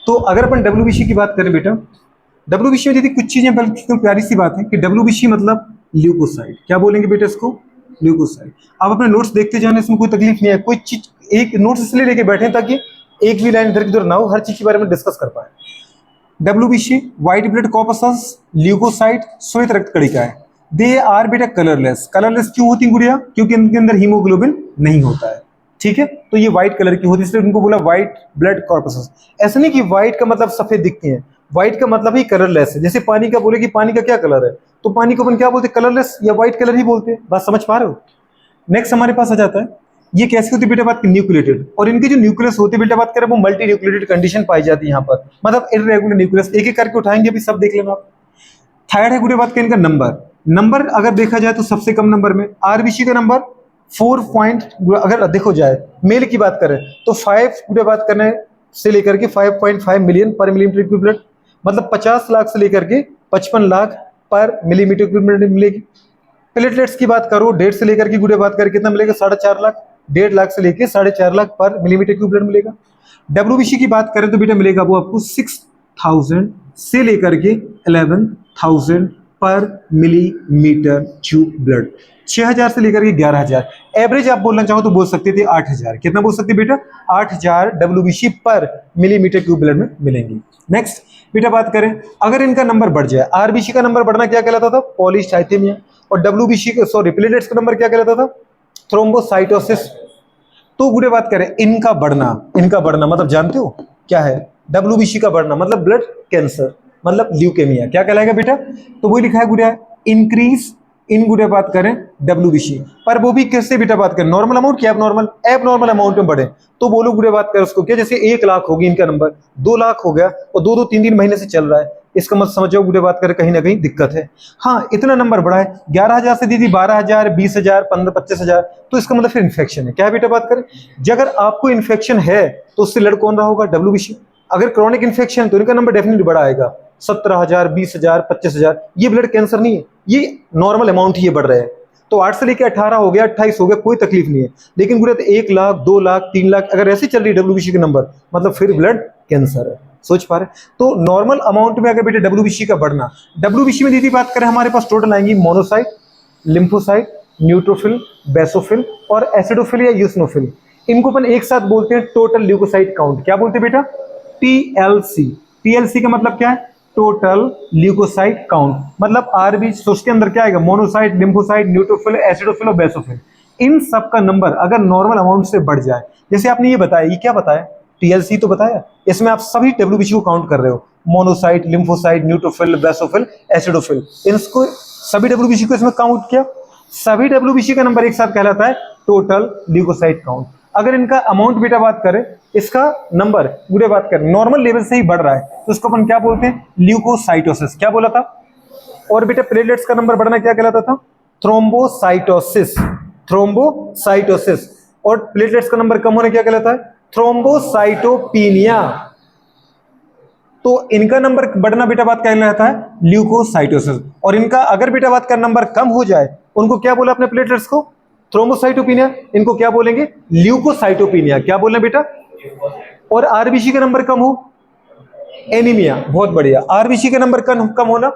तो अगर अपन डब्ल्यूबीसी की बात करें बेटा, डब्ल्यूबीसी में दीदी कुछ चीजें, बल्कि तो प्यारी सी बात है कि डब्ल्यूबीसी मतलब ल्यूकोसाइट। क्या बोलेंगे बेटा इसको? ल्यूकोसाइट। आप अपने नोट्स देखते जाने, इसमें कोई तकलीफ नहीं है। कोई चीज एक नोट्स इसलिए लेके बैठे ताकि एक भी लाइन इधर की उधर ना हो, हर चीज के बारे में डिस्कस कर पाए। WBC white blood corpuscles, leucocyte श्वेत रक्त कणिका है। दे आर बेटा कलरलेस। कलरलेस क्यों होती गुड़िया? क्योंकि इनके अंदर हीमोग्लोबिन नहीं होता है। ठीक है, तो ये व्हाइट कलर की होती है, इसलिए उनको बोला व्हाइट ब्लड कॉर्पसल्स। ऐसा नहीं कि व्हाइट का मतलब सफेद दिखती है, व्हाइट का मतलब ही कलरलेस है। जैसे पानी का बोले कि पानी का क्या कलर है, तो पानी को अपन क्या बोलते हैं? कलरलेस या व्हाइट कलर ही बोलते हैं। बात समझ पा रहे हो? नेक्स्ट हमारे पास आ जाता है, ये कैसे होती है बेटा बात की? न्यूक्लिएटेड। और इनके जो न्यूक्लियस होते हैं बेटा बात करें, वो मल्टी न्यूक्लिएटेड कंडीशन पाई जाती है यहाँ पर, मतलब इररेगुलर न्यूक्लियस। एक एक करके उठाएंगे, अभी सब देख लेना आप। थायराइड है गुड़िया बात करें, इनका नंबर अगर देखा जाए तो सबसे कम नंबर में आरबीसी का नंबर 4 पॉइंट, अगर देखो जाए मेल की बात करें तो 5 गुड़िया बात करने से लेकर के 5.5 मिलियन पर मिलीमीटर इक्विवेलेंट, मतलब 50 लाख से लेकर के 55 लाख पर मिलीमीटर इक्विवेलेंट मिलेगी। प्लेटलेट्स की बात करो, 1.5 से लेकर के गुड़िया बात करें कितना मिलेगा? 4.5 लाख। 1.5 लाख से लेकर 4.5 लाख पर मिलीमीटर इक्विवेलेंट मिलेगा। डब्ल्यूबीसी की बात करें तो बेटा मिलेगा वो आपको 6000 से लेकर के 11,000 पर मिलीमीटर क्यूब ब्लड। 6000 से लेकर के 11,000। एवरेज आप बोलना चाहो तो बोल सकते थे 8,000। कितना बोल सकते बेटा? 8,000 डब्ल्यूबीसी पर मिलीमीटर क्यूब ब्लड में मिलेंगी। नेक्स्ट बेटा बात करें, अगर इनका नंबर बढ़ जाए, आरबीसी का नंबर बढ़ना क्या कहलाता था? पॉलीसाइथेमिया। और डब्ल्यूबीसी का, सॉरी, प्लेटलेट्स का नंबर क्या कहलाता था? थ्रोम्बोसाइटोसिस। तो गुड़े बात करें, इनका बढ़ना मतलब जानते हो क्या है? डब्ल्यूबीसी का बढ़ना मतलब ब्लड कैंसर, मतलब ल्यूकेमिया। क्या कहलाएगा बेटा? तो वही लिखा है गुड़िया, इंक्रीज इन गुड़िया बात करें डब्ल्यूबीसी। पर वो भी कैसे बेटा बात करें? नॉर्मल अमाउंट की एबनॉर्मल अमाउंट में बढ़े तो बोलो गुड़िया बात करें उसको क्या? जैसे 1 लाख होगी इनका नंबर, 2 लाख हो गया और 2-2 3-3 महीने से चल रहा है, इसका मतलब समझ जाओ गुड़िया बात करें कहीं ना कहीं दिक्कत है। हाँ, इतना नंबर बढ़ा है 11,000 से दीदी 12,000, 20,000, 15-25,000, तो इसका मतलब फिर इन्फेक्शन है। क्या है बेटा बात करें? अगर आपको इन्फेक्शन है तो उससे लड़ कौन रहा होगा? डब्ल्यूबीसी। अगर क्रॉनिक इन्फेक्शन तो इनका नंबर डेफिनेटली बड़ा आएगा, 17,000, 20,000, 25,000। ये ब्लड कैंसर नहीं है, ये नॉर्मल अमाउंट ही ये बढ़ रहे हैं। तो 8 से लेकर 18 हो गया, 28 हो गया, कोई तकलीफ नहीं है। लेकिन गुड़िया तो 1 लाख, 2 लाख, 3 लाख अगर ऐसे चल रही है डब्ल्यूबीसी के नंबर, मतलब फिर ब्लड कैंसर है। सोच पा रहे? तो नॉर्मल अमाउंट में अगर बेटे डब्ल्यूबीसी का बढ़ना, डब्ल्यूबीसी में दीदी बात करें हमारे पास टोटल आएंगी मोनोसाइट, लिम्फोसाइट, न्यूट्रोफिल, बेसोफिल और एसिडोफिल या यूसिनोफिल। इनको अपन एक साथ बोलते हैं टोटल ल्यूकोसाइट काउंट। क्या बोलते हैं बेटा? टीएलसी। टीएलसी का मतलब क्या है? Total leucocyte count. मतलब आरबीसी, उसके अंदर क्या आएगा? मोनोसाइट, लिम्फोसाइट, न्यूट्रोफिल, एसिडोफिल और बेसोफिल। इन सब का नंबर अगर नॉर्मल अमाउंट से बढ़ जाए, जैसे आपने ये बताया, ये क्या बताया? टीएलसी तो बताया, इसमें आप सभी डब्ल्यूबीसी को काउंट कर रहे हो, monocyte, lymphocyte, neutrophil, basophil, acidophil, इनको सभी डब्ल्यूबीसी को इसमें काउंट किया। सभी डब्ल्यूबीसी का नंबर एक साथ कहलाता है टोटल ल्यूकोसाइट काउंट। अगर इनका अमाउंट बेटा बात करें, इसका नंबर पूरे बात करें नॉर्मल लेवल से ही बढ़ रहा है, तो इसको अपन क्या बोलते हैं? ल्यूकोसाइटोसिस। क्या बोला था? और बेटा प्लेटलेट्स का नंबर बढ़ना क्या कहलाता था? थ्रोम्बोसाइटोसिस। थ्रोम्बोसाइटोसिस। और प्लेटलेट्स का नंबर कम होने क्या कहलाता है? थ्रोम्बोसाइटोपिनिया। तो इनका नंबर बढ़ना बेटा बात क्या रहता है? ल्यूकोसाइटोसिस। और इनका अगर बेटा बात का नंबर कम हो जाए, उनको क्या बोला अपने प्लेटलेट्स को? थ्रोम्बोसाइटोपिनिया। इनको क्या बोलेंगे? ल्यूकोसाइटोपिनिया। क्या बोलना बेटा? और आरबीसी का नंबर कम हो, एनीमिया। बहुत बढ़िया। आरबीसी का नंबर कम होना,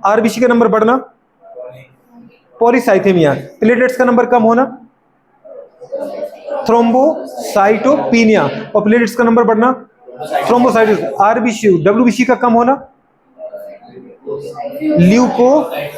आरबीसी का नंबर बढ़ना, पॉलीसाइथेमिया। प्लेटलेट्स का नंबर कम होना, थ्रोम्बोसाइटोपिनिया। और प्लेटलेट्स का नंबर बढ़ना, थ्रोम्बोसाइटोसिस। आरबीसी, डब्ल्यूबीसी का कम होना, ल्यूकोसाइटोपिनिया।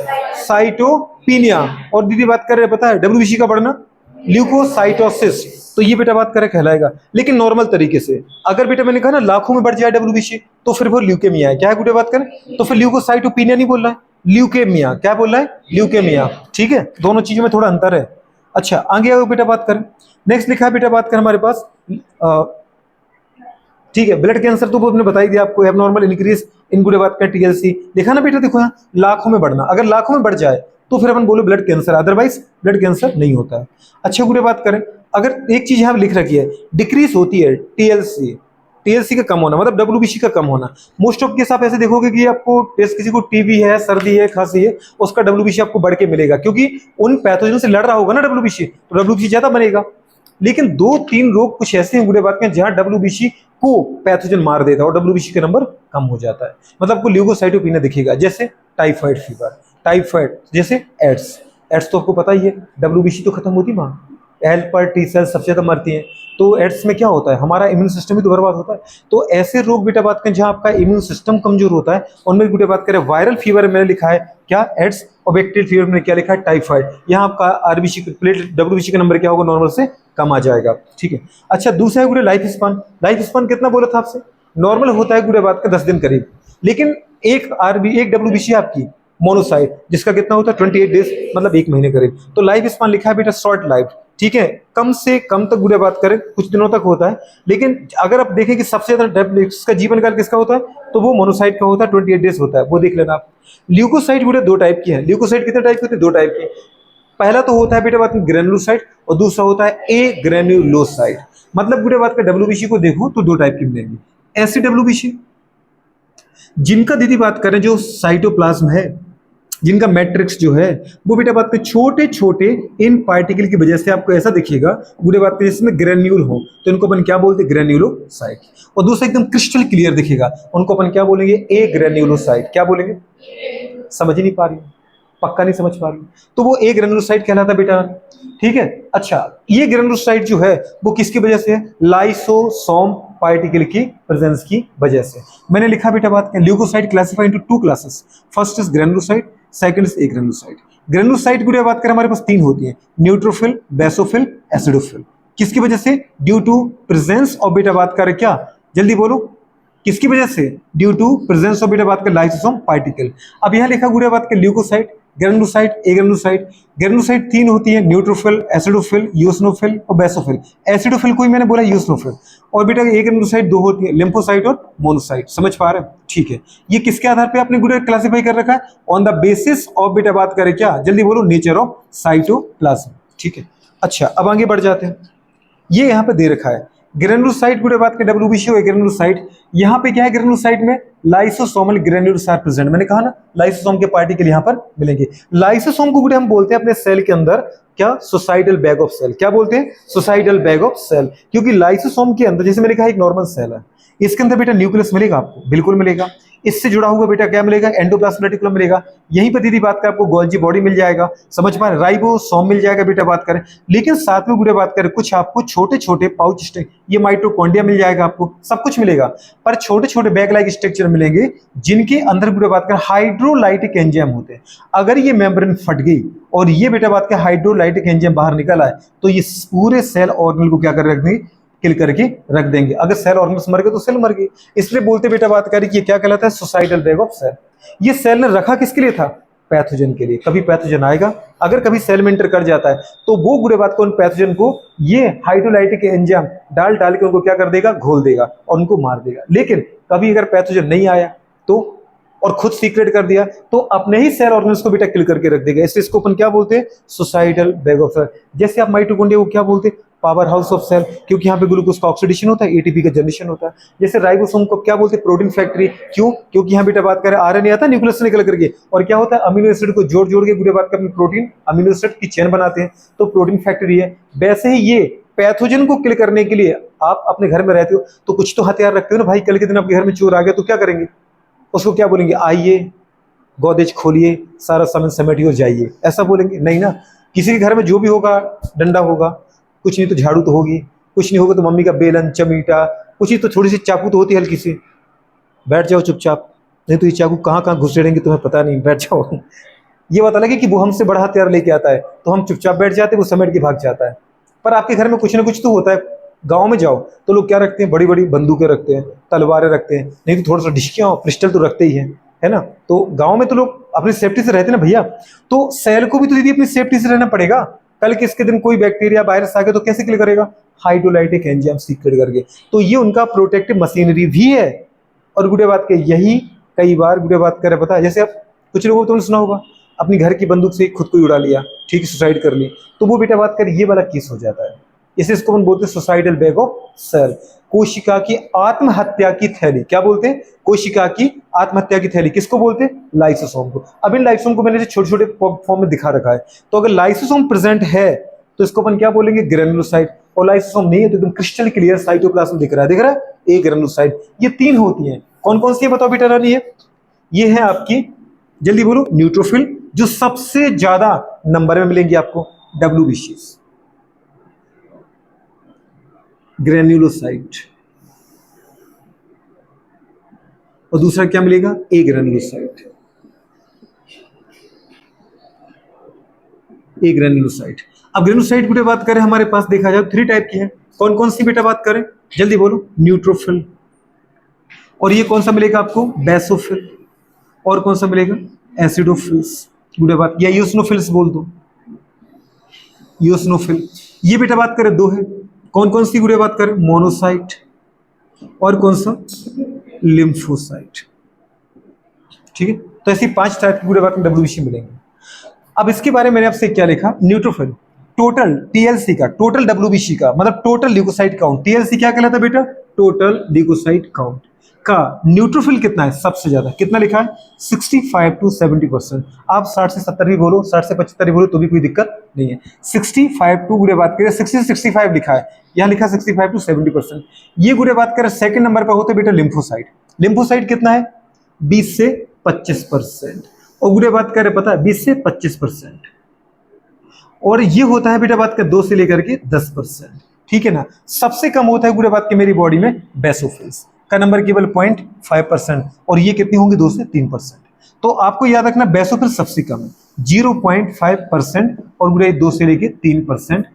और दीदी बात कर रहे हैं, पता है डब्ल्यूबीसी का बढ़ना, ल्यूकोसाइटोसिस। तो ये बेटा बात करे कहलाएगा। लेकिन नॉर्मल तरीके से अगर बेटा मैंने कहा ना लाखों में बढ़ जाए डब्ल्यूबीसी, तो फिर वो ल्यूकेमिया है। क्या है बेटा बात करें? तो फिर ल्यूकोसाइटोपिनिया नहीं बोल रहा है, ल्यूकेमिया। क्या बोल रहा है? ल्यूकेमिया। ठीक है, दोनों चीजों में थोड़ा अंतर है। अच्छा, आगे आगे बेटा बात करें। नेक्स्ट लिखा है बेटा बात करें हमारे पास, ठीक है, ब्लड कैंसर तो आपने बताई दिया आपको, एबनॉर्मल इंक्रीज इन गुड बात का टीएलसी देखा ना बेटा। देखो यहाँ लाखों में बढ़ना, अगर लाखों में बढ़ जाए तो फिर अपन बोलो blood cancer, otherwise blood cancer नहीं होता है। अच्छा गुड बात करें, अगर एक चीज यहाँ लिख रखी है डिक्रीज होती है टीएलसी, टीएलसी का कम होना मतलब डब्ल्यूबीसी का कम होना। मोस्ट ऑफ केस आप ऐसे देखोगे कि आपको किसी को टीबी है, सर्दी है, खांसी है, उसका डब्ल्यूबीसी आपको बढ़ के मिलेगा, क्योंकि उन पैथोजन से लड़ रहा होगा ना डब्ल्यूबीसी, तो डब्ल्यूबीसी ज्यादा बनेगा। लेकिन 2-3 रोग कुछ ऐसे हैं बुरे बात के जहां डब्ल्यूबीसी को पैथोजन मार देता है और डब्ल्यूबीसी का नंबर कम हो जाता है। मतलब आपको ल्यूकोसाइटोपिनिया दिखेगा, जैसे टाइफाइड फीवर, टाइफाइड, जैसे एड्स। एड्स तो आपको पता ही है, डब्ल्यूबीसी तो खत्म होती वहां, हेल्पर टी सेल सबसे ज्यादा मरती हैं। तो एड्स में क्या होता है, हमारा इम्यून सिस्टम भी तो बर्बाद होता है। तो ऐसे रोग बेटा बात करें जहां आपका इम्यून सिस्टम कमजोर होता है, उनमें बेटा बात करें वायरल फीवर में मैंने लिखा है क्या, एड्स, और बैक्टीरियल फीवर में क्या लिखा है, टाइफाइड। यहाँ आपका आरबीसी प्लेट डब्ल्यूबीसी का नंबर क्या होगा, नॉर्मल से कम आ जाएगा। ठीक है। अच्छा, दूसरा है गुड़े लाइफ स्पान। लाइफ स्पान कितना बोला था आपसे, नॉर्मल होता है गुड़े बात का 10 दिन करीब, लेकिन एक डब्ल्यूबीसी आपकी मोनोसाइट जिसका कितना होता है 28 डेज, मतलब 1 महीने करीब। तो लाइफ स्पान लिखा है बेटा शॉर्ट लाइफ। ठीक है, कम से कम तक बुरे बात करें कुछ दिनों तक होता है, लेकिन अगर आप देखें कि सबसे ज्यादा इसका जीवन काल किसका होता है, तो वो मोनोसाइट का होता है, 28 डेज होता है, वो देख लेना आप। ल्यूकोसाइट बुरे 2 टाइप की है। ल्यूकोसाइट कितने टाइप की होती है, 2 टाइप की। पहला तो होता है बेटा बात में ग्रेनुलोसाइट, और दूसरा होता है ए ग्रेन्युलोसाइट। मतलब बुरे बात का डब्ल्यूबीसी को देखो तो 2 टाइप की मिलेंगी। ऐसी डब्ल्यूबीसी जिनका दीदी बात करें जो साइटोप्लाज्म है, जिनका मैट्रिक्स जो है वो बेटा बात में छोटे छोटे इन पार्टिकल की वजह से आपको ऐसा दिखेगा बुरे बात में जिसमें ग्रेन्यूल हो, तो इनको अपन क्या बोलते हैं, ग्रेन्यूलोसाइट। और दूसरा एकदम क्रिस्टल क्लियर दिखेगा, उनको अपन क्या बोलेंगे, ए ग्रेन्यूलोसाइट। क्या बोलेंगे, समझ ही नहीं पा रही, पक्का नहीं समझ पा रही, तो वो ए ग्रेन्यूलोसाइट कहलाता बेटा। ठीक है। अच्छा, ये ग्रेन्यूलोसाइट जो है वो किसकी वजह से है, लाइसोसोम पार्टिकल की प्रेजेंस की वजह से। मैंने लिखा बेटा बात, leucocyte classify into 2 classes, first is granulocyte, second is a granulocyte. Granulocyte की बात करें हमारे पास 3 होती है, न्यूट्रोफिल, बेसोफिल, एसिडोफिल। किसकी वजह से, ड्यू टू प्रेजेंस ऑफ बेटा बात करें क्या, जल्दी बोलो, किसकी वजह से, ड्यू टू प्रेजेंस ऑफ बेटा बात कर लाइसोसोम पार्टिकल। अब यहां लिखा गुड़िया बात कर ल्यूकोसाइट, ग्रेनुलोसाइट, ए ग्रेनुलोसाइट। ग्रेनुलोसाइट 3 होती है, न्यूट्रोफिल, एसिडोफिल, यूसिनोफिल और बेसोफिल। एसिडोफिल को ही मैंने बोला यूसिनोफिल। और बेटा ए ग्रेनुलोसाइट 2 होती है, लिम्फोसाइट और मोनोसाइट। समझ पा रहे हैं, ठीक है। ये किसके आधार पे आपने गुड़िया क्लासिफाई कर रखा है, ऑन द बेसिस ऑफ बेटा बात करें क्या, जल्दी बोलो, नेचर ऑफ साइटोप्लाज्म। ठीक है। अच्छा, अब आगे बढ़ जाते हैं। ये यहाँ पे दे रखा है ग्रेनुलोसाइट गुड़े बात के डब्ल्यूबीसी हो ग्रेनुलोसाइट। यहाँ पे क्या है, ग्रेनुलोसाइट में लाइसोसोमल ग्रेन्यूल्स आर प्रेजेंट। मैंने कहा ना लाइसोसोम के पार्टिकल यहाँ पर मिलेंगे। लाइसोसोम को गुड़े हम बोलते हैं अपने सेल के अंदर क्या, सुसाइडल बैग ऑफ सेल। क्या बोलते हैं, सुसाइडल बैग ऑफ सेल। क्योंकि लाइसोसोम के अंदर, जैसे मैंने कहा एक नॉर्मल सेल है, इसके अंदर बेटा न्यूक्लियस मिलेगा आपको, बिल्कुल मिलेगा। इससे जुड़ा हुआ बेटा क्या मिलेगा, एंडोप्लाज्म रेटिकुलम मिलेगा। यहीं पर दीदी बात करें आपको गोल्जी बॉडी मिल जाएगा, समझ पा रहे, राइबोसोम मिल जाएगा बेटा बात करें। लेकिन साथ में गुड़े बात करें कुछ आपको छोटे छोटे पाउच स्ट्रक्चर, ये माइटोकॉन्ड्रिया मिल जाएगा आपको, सब कुछ मिलेगा। पर छोटे छोटे बैग लाइक स्ट्रक्चर मिलेंगे जिनके अंदर गुड़े बात करें हाइड्रोलाइटिक एंजाइम होते हैं। अगर ये मेम्ब्रेन फट गई और ये बेटा बात करें हाइड्रोलाइटिक एंजाइम बाहर निकल आए, तो ये पूरे सेल ऑर्गेनल को क्या कर रख देंगे, किल करके रख देंगे। अगर सेल ऑर्गेनल्स मर गए तो सेल मर गई। इसलिए बोलते बेटा बात करें कि ये क्या कहलाता है, सुसाइडल बैग ऑफ सेल। ये सेल ने रखा किसके लिए था, पैथोजन के लिए। कभी पैथोजन आएगा, अगर कभी सेल में एंटर कर जाता है तो वो बुरे बात को उन पैथोजन को ये हाइड्रोलाइटिक एंजाइम डाल डाल के उनको क्या कर देगा, घोल देगा और उनको मार देगा। लेकिन कभी अगर पैथोजन नहीं आया तो, और खुद सीक्रेट कर दिया, तो अपने ही सेल ऑर्गेनल्स को बेटा किल करके रख देगा। इसलिए इसको अपन क्या बोलते हैं, सुसाइडल बैग ऑफ सेल। जैसे आप माइटोकॉन्ड्रिया को क्या बोलते हैं, पावर हाउस ऑफ सेल, क्योंकि यहाँ पे ग्लूकोज का ऑक्सीडेशन होता है, एटीपी का जनरेशन होता है। जैसे राइबोसोम को क्या बोलते हैं, प्रोटीन फैक्ट्री। क्यों, क्योंकि यहाँ बेटा बात करें आरएनए आता है न्यूक्लियस से निकल करके, और क्या होता है, अमीनो एसिड को जोड़ जोड़ के गुड़े बात कर प्रोटीन अमीनो एसिड की चेन बनाते हैं, तो प्रोटीन फैक्ट्री है। वैसे ही ये पैथोजन को किल करने के लिए आप अपने घर में रहते हो तो कुछ तो हथियार रखते हो ना भाई। कल के दिन आपके घर में चोर आ गया तो क्या करेंगे, उसको क्या बोलेंगे, आइए गोदेज खोलिए, सारा सामान समेटिए और जाइए, ऐसा बोलेंगे नहीं ना। किसी के घर में जो भी होगा, डंडा होगा, कुछ नहीं तो झाड़ू तो होगी, कुछ नहीं होगा तो मम्मी का बेलन, चमीटा, कुछ नहीं तो थोड़ी सी चाकू तो होती है हल्की सी, बैठ जाओ चुपचाप, नहीं तो ये चाकू कहाँ कहाँ घुसेड़ेंगे तुम्हें पता नहीं, बैठ जाओ। ये बात अलग है कि वो हमसे बड़ा हथियार लेके आता है तो हम चुपचाप बैठ जाते, वो समेट के भाग जाता है। पर आपके घर में कुछ ना कुछ तो होता है। गांव में जाओ तो लोग क्या रखते हैं, बड़ी बड़ी बंदूकें रखते हैं, तलवारें रखते हैं, नहीं तो थोड़ा सा डिस्कियां और पिस्टल तो रखते ही है ना। तो गांव में तो लोग अपनी सेफ्टी से रहते हैं ना भैया। तो सेल को भी तो दीदी अपनी सेफ्टी से रहना पड़ेगा। कल किसके दिन कोई बैक्टीरिया वायरस आ गया तो कैसे किल करेगा, हाइड्रोलाइटिक एंजाइम सीक्रेट करके। तो ये उनका प्रोटेक्टिव मशीनरी भी है। और गुड़े बात के यही कई बार गुड़े बात करे पता है, जैसे आप कुछ लोगों को तुमने सुना होगा अपनी घर की बंदूक से खुद को ही उड़ा लिया, ठीक है, सुसाइड कर ली, तो वो बेटा बात कर ये वाला केस हो जाता है। इसे इसको हम बोलते हैं सुसाइडल बैग ऑफ सेल, कोशिका की आत्महत्या की थैली। क्या बोलते हैं, कोशिका की आत्महत्या की थैली। किसको बोलते हैं, लाइसोसोम को। अब इन लाइसोसोम को मैंने छोटे छोटे फॉर्म में दिखा रखा है। तो अगर लाइसोसोम प्रेजेंट है तो इसको अपन क्या बोलेंगे, ग्रेनुलोसाइट। और लाइसोसोम नहीं है तो एकदम क्रिस्टल क्लियर साइटोप्लाज्म दिख रहा है, ए ग्रेनुलोसाइट। ये 3 होती हैं। कौन कौन सी है बताओ बेटा रानी? ये है आपकी, जल्दी बोलो, न्यूट्रोफिल, जो सबसे ज्यादा नंबर में मिलेंगी आपको, डब्ल्यूबीसीज, ग्रेन्युलोसाइट, और दूसरा क्या मिलेगा? ए ग्रेन्युलोसाइट, ए ग्रेन्युलोसाइट। अब ग्रेन्युलोसाइट की बात करें हमारे पास देखा जाए 3 टाइप की है। कौन कौन सी बेटा बात करें? जल्दी बोलो। न्यूट्रोफिल, और ये कौन सा मिलेगा आपको? बेसोफिल, और कौन सा मिलेगा? एसिडोफिल्स, गुड बात, या यूसनोफिल्स बोल दो, यूसनोफिल। ये बेटा बात करें 2 है। कौन कौन सी गुड़े बात करें? मोनोसाइट, और कौन सा? लिम्फोसाइट। ठीक है, तो ऐसी 5 टाइप की गुड़े बात में डब्ल्यूबीसी मिलेंगे। अब इसके बारे में मैंने आपसे क्या लिखा? न्यूट्रोफिल, टोटल टीएलसी का, टोटल डब्ल्यूबीसी का, मतलब टोटल ल्यूकोसाइट काउंट। टीएलसी क्या कहलाता है बेटा? टोटल ल्यूकोसाइट काउंट का न्यूट्रोफिल कितना है? सबसे ज्यादा। कितना लिखा है? 65 to 70%। आप 60 से 70 भी बोलो, 60 से 75 भी बोलो तो भी कोई दिक्कत नहीं है। 65 टू गुड़े बात करें, 60 से 65 लिखा है, यहाँ लिखा 65 to 70%। ये गुड़े बात करें सेकंड नंबर पर होते बेटा लिम्फोसाइट। लिम्फोसाइट कितना है? 20 से 25%। और गुड़े बात करें पता है 20 से 25%। और ये होता है बेटा बात कर 2 से लेकर के 10%। ठीक है ना। सबसे कम होता है गुड़े बात के मेरी बॉडी में बेसोफिल्स का नंबर केवल 0.5%, और ये कितनी होंगी? 2 से 3%। तो आपको याद रखना बेसोफिल सबसे कम है 0.5%, और गुड़े 2 से लेके 3%